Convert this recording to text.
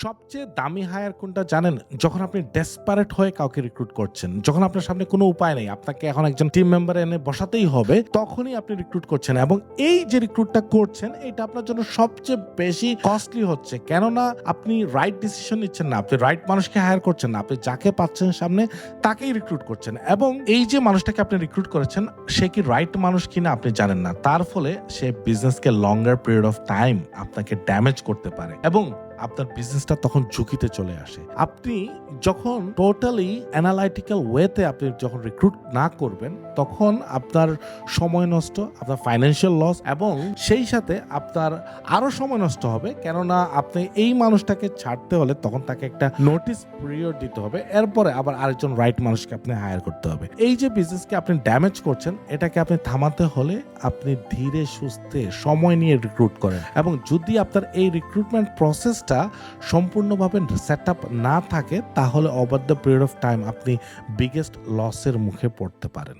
সবচেয়ে দামি হায়ার কোনটা জানেন? যখন আপনি ডেসপারেট হয়ে কাউকে রিক্রুট করছেন। যখন আপনার সামনে কোনো উপায় নেই। আপনাকে এখন একজন টিম মেম্বার এনে বসাতেই হবে। তখনই আপনি রিক্রুট করছেন এবং এই যে রিক্রুটটা করছেন এটা আপনার জন্য সবচেয়ে বেশি কস্টলি হচ্ছে। কেননা আপনি রাইট ডিসিশন নিচ্ছেন না। আপনি রাইট মানুষকে হায়ার করছেন না। আপনি যাকে পাচ্ছেন সামনে তাকেই রিক্রুট করছেন এবং এই যে মানুষটাকে আপনি রিক্রুট করেছেন সে কি রাইট মানুষ কিনা আপনি জানেন না। তার ফলে সে বিজনেসকে লঙ্গার পিরিয়ড অফ টাইম আপনাকে ড্যামেজ করতে পারে এবং আপনার বিজনেসটা তখন ঝুঁকিতে চলে আসে। আপনি যখন টোটালি অ্যানালাইটিক্যাল ওয়েতে আপনি যখন রিক্রুট না করবেন তখন আপনার সময় নষ্ট, আপনার ফাইন্যান্সিয়াল লস এবং সেই সাথে আপনার আরো সময় নষ্ট হবে। কেননা আপনি এই মানুষটাকে ছাড়তে হলে তখন তাকে একটা নোটিস পিরিয়ড দিতে হবে, এরপরে আবার আরেকজন রাইট মানুষকে আপনি হায়ার করতে হবে। এই যে বিজনেসকে আপনি ড্যামেজ করছেন এটাকে আপনি থামাতে হলে আপনি ধীরে সুস্থে সময় নিয়ে রিক্রুট করেন এবং যদি আপনার এই রিক্রুটমেন্ট প্রসেসটা সম্পূর্ণভাবে সেট আপ না থাকে তাহলে over the period of time আপনি বিগেস্ট লসের মুখে পড়তে পারেন।